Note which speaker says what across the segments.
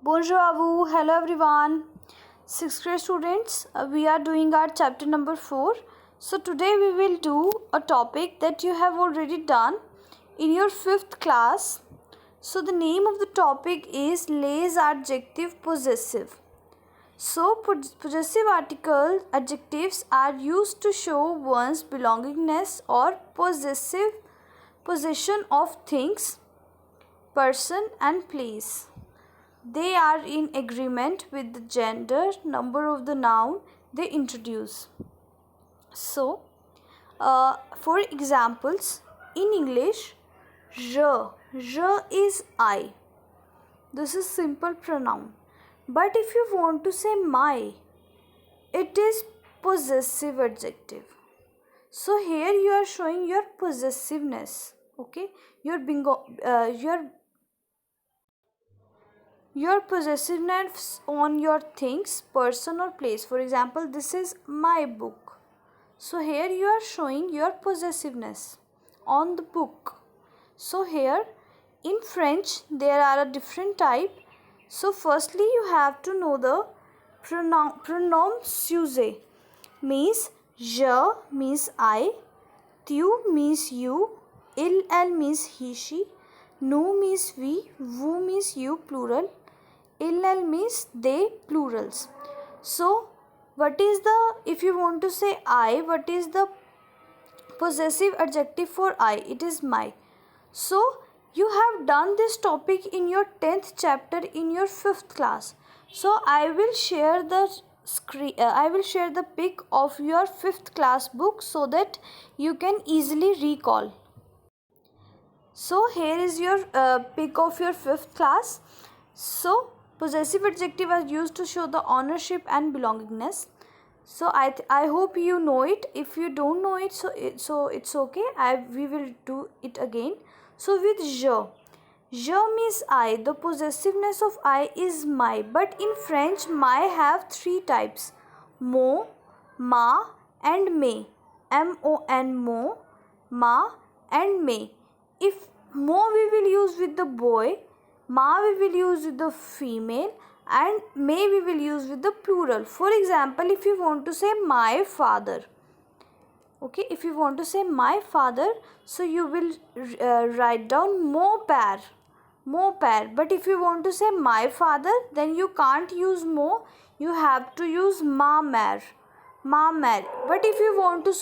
Speaker 1: Bonjour à vous. Hello everyone. Sixth grade students, we are doing our chapter number 4. So today we will do a topic that you have already done in your 5th class. So the name of the topic is les adjective possessive. So possessive adjectives are used to show one's belongingness or possession of things, person and place. They are in agreement with the gender number of the noun they introduce. So, for examples, in English, je is I. This is simple pronoun. But if you want to say my, it is possessive adjective. So here you are showing your possessiveness. Okay, your possessiveness on your things, person or place. For example, this is my book. So here you are showing your possessiveness on the book. So here in French there are a different type. So firstly you have to know the pronouns used. Means je means I, tu means you, il elle means he she, nous means we, vous means you plural, il means they plurals. So what is the, if you want to say I, what is the possessive adjective for I? It is my. So you have done this topic in your 10th chapter in your 5th class. So I will share the pic of your 5th class book so that you can easily recall. So here is your pic of your 5th class. So possessive adjective are used to show the ownership and belongingness. So I hope you know it. If you don't know it, so it's okay. We will do it again. So with je means I. The possessiveness of I is my. But in French, my have 3 types: mon, ma, and me. M-O-N, mon, ma, and me. If mo we will use with the boy, ma we will use with the female, and may we will use with the plural. For example, if you want to say my father, okay, if you want to say my father, so you will write down mon père. But if you want to say my father, then you can't use mo, you have to use ma mère. But if you want to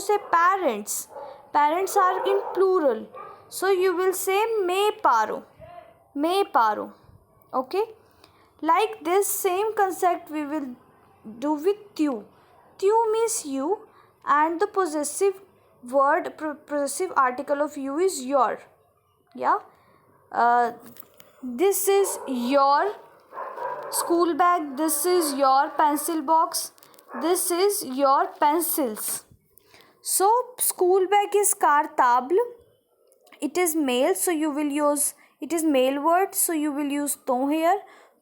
Speaker 1: say parents are in plural, so you will say mes parents. Okay, like this same concept we will do with tu means you, and the possessive article of you is your. This is your school bag, this is your pencil box, this is your pencils. So school bag is cartable, it is male, so you will use, it is male word, so you will use ton here.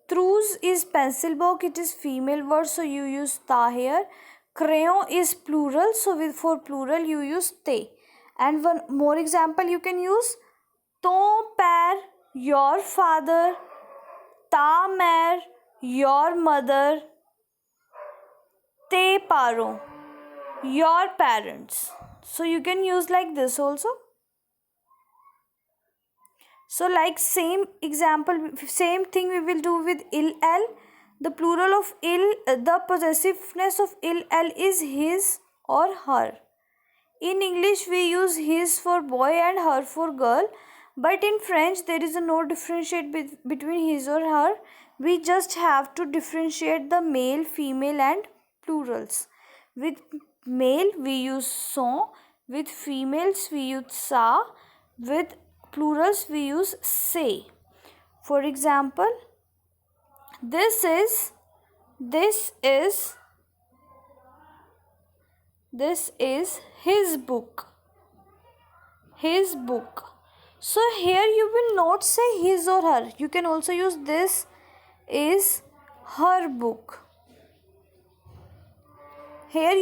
Speaker 1: Trousse is pencil box, it is female word, so you use ta here. Crayon is plural, so for plural you use te. And one more example you can use: ton père, your father; ta mère, your mother; tes parents, your parents. So you can use like this also. So like same example, same thing we will do with il elle. The plural of the possessiveness of il elle is his or her. In English we use his for boy and her for girl, but in French there is no differentiate between his or her. We just have to differentiate the male, female and plurals. With male we use son, with females we use sa, with plurals we use say. For example, this is his book. So here you will not say his or her. You can also use this is her book. Here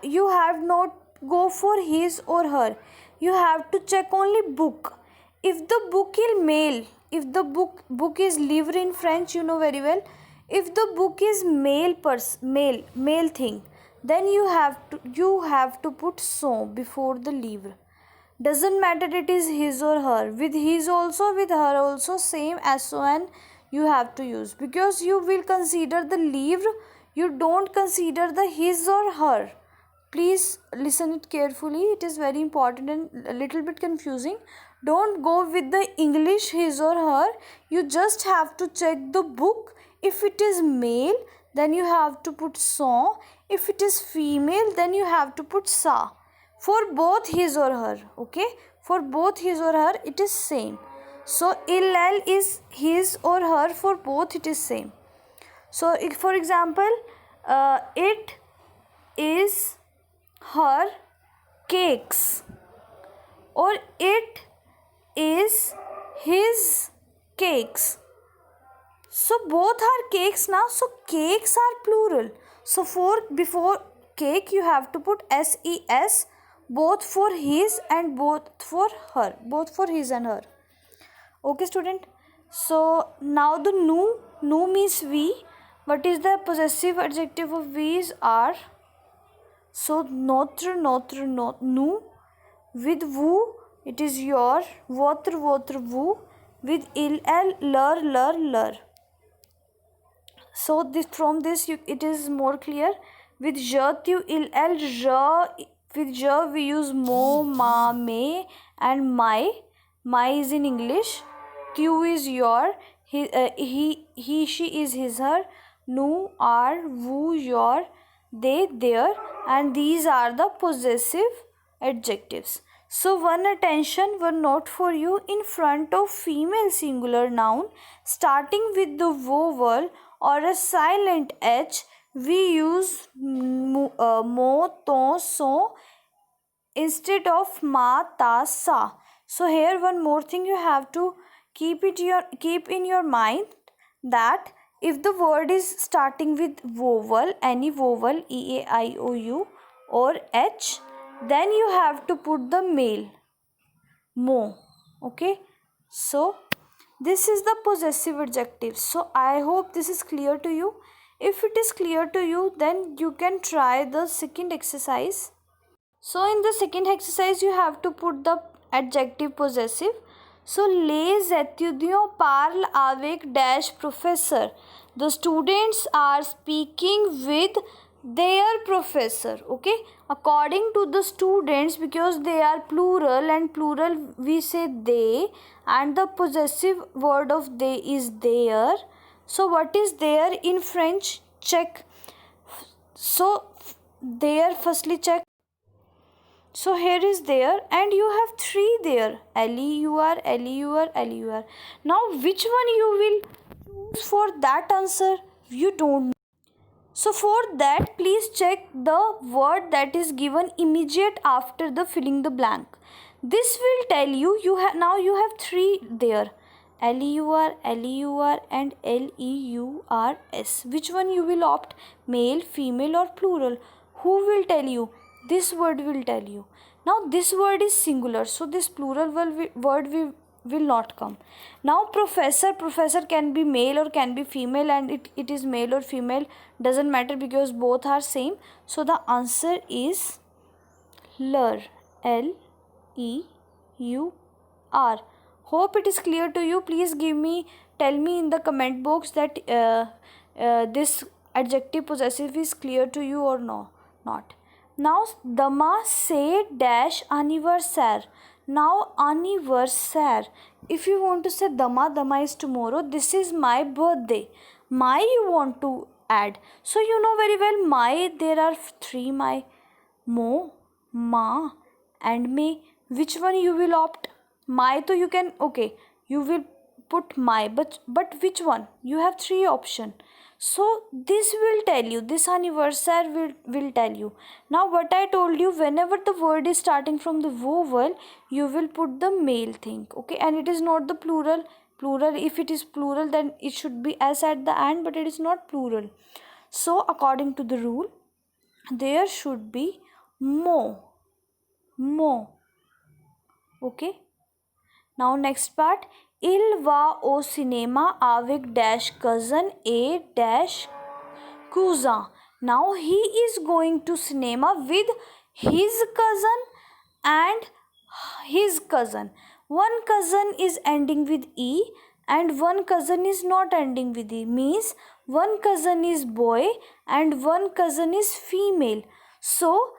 Speaker 1: you have not go for his or her. You have to check only book. if the book is male, if the book is livre in French, you know very well, if the book is male thing, then you have to put son before the livre. Doesn't matter it is his or her, with his also, with her also, same son you have to use, because you will consider the livre, you don't consider the his or her. Please listen it carefully, it is very important and a little bit confusing. Don't go with the English his or her, you just have to check the book. If it is male, then you have to put son. If it is female, then you have to put sa. For both his or her, okay, for both his or her it is same. So ill is his or her, for both it is same. So for example, it is her cakes, or it is his cakes. So both are cakes now, so cakes are plural. So for before cake you have to put ses, both for his and both for her, both for his and her. Okay student, so now the nu means we. What is the possessive adjective of we is are. So notre nu, with vous it is your, votre vous, with il leur. So this, from this it is more clear. With je tu il elle je, with je we use mo, ma, me and my. My is in English, tu is your, he she is his her, nu are, vous your, they their, and these are the possessive adjectives. So one attention, one note for you: in front of female singular noun starting with the vowel or a silent h, we use mo, ton, son instead of ma, ta, sa. So here one more thing you have to keep in your mind, that if the word is starting with vowel, any vowel, e, a, I, o, u or h, then you have to put the male, mo. Okay, so this is the possessive adjective. So I hope this is clear to you. If it is clear to you, then you can try the second exercise. So in the second exercise you have to put the adjective possessive. So les étudiants parlent avec dash professor. The students are speaking with their professor. Okay, according to the students, because they are plural, and plural we say they, and the possessive word of they is their. So what is there in French? Check. So there, firstly check. So here is there, and you have three there, LEUR, LEUR, LEUR. Now which one you will choose for that answer? You don't know. So for that, please check the word that is given immediate after the filling the blank. This will tell you, now you have three there, LEUR, LEUR and LEURS. Which one you will opt? Male, female or plural? Who will tell you? This word will tell you. Now this word is singular, so this plural word will not come. Now professor can be male or can be female, and it is male or female, doesn't matter because both are same. So the answer is LEUR, LEUR. Hope it is clear to you. Please tell me in the comment box that this adjective possessive is clear to you or no, not. Now demain c'est dash anniversaire. Now anniversaire, if you want to say demain is tomorrow, this is my birthday. My you want to add, so you know very well my, there are three my, mo, ma and me. Which one you will opt? My, so you can, okay, you will put my, but which one? You have three option. So this will tell you, this anniversary will tell you. Now what I told you, whenever the word is starting from the vowel, you will put the male thing, okay, and it is not the plural. If it is plural, then it should be s at the end, but it is not plural. So according to the rule, there should be mo, okay. Now next part. Il va au cinéma avec dash cousin et dash cousin. Now he is going to cinema with his cousin and his cousin. One cousin is ending with E and one cousin is not ending with E. Means one cousin is boy and one cousin is female. So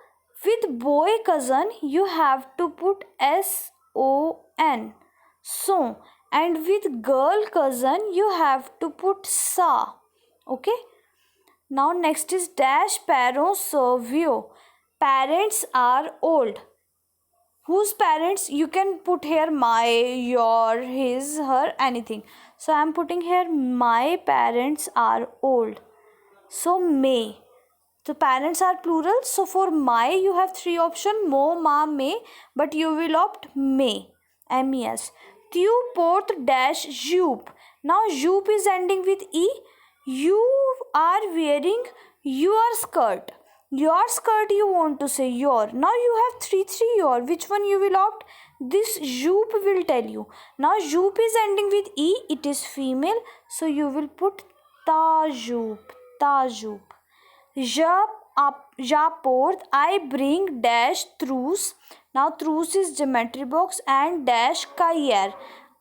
Speaker 1: with boy cousin you have to put SON. So, and with girl cousin you have to put sa. Okay. Now next is dash parents savio. Parents are old. Whose parents? You can put here my, your, his, her, anything. So I am putting here my parents are old. So may. The parents are plural. So for my you have three options: mo, ma, may. But you will opt may. MES. Tu portes dash jupe. Now jupe is ending with E. You are wearing your skirt. Your skirt you want to say your. Now you have three your. Which one you will opt? This jupe will tell you. Now jupe is ending with E. It is female. So you will put ta jupe. Ta jupe. J'apporte, I bring dash trousse. Now trousse is geometry box and dash cahier.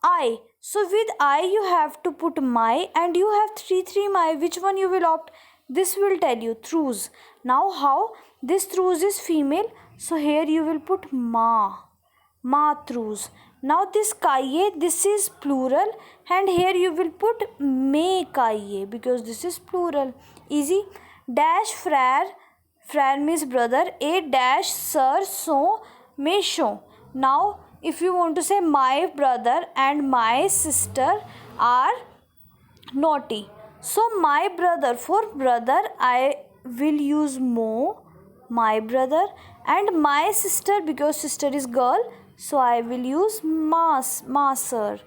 Speaker 1: I. So with I you have to put my and you have three my. Which one you will opt? This will tell you trousse. Now how? This trousse is female. So here you will put ma. Ma trousse. Now this cahier, this is plural and here you will put me cahier because this is plural. Easy. Dash frère, frère means brother, a dash sir, so, méchant. Now if you want to say my brother and my sister are naughty, so my brother, for brother I will use mo, my brother, and my sister because sister is girl, so I will use ma sir.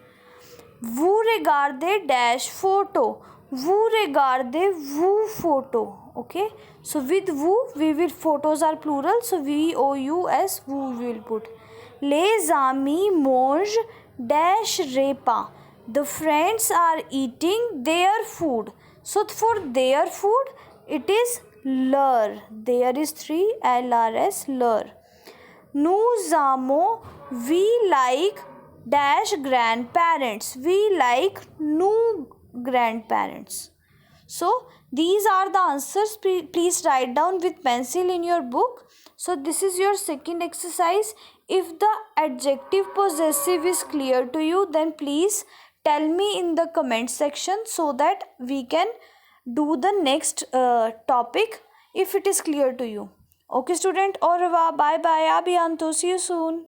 Speaker 1: Vous regardez dash photo. Vous regardez vous photo. Okay. So with vous, we will, photos are plural. So VOUS, vous will put. Les amis mangent dash repas. The friends are eating their food. So for their food, it is leur. There is 3 LRS, leur. Nous aimons, we like dash grandparents. We like new grandparents. So these are the answers. Please write down with pencil in your book. So this is your second exercise. If the adjective possessive is clear to you, then please tell me in the comment section so that we can do the next topic if it is clear to you. Okay student, au revoir, bye bye, à bientôt, see you soon.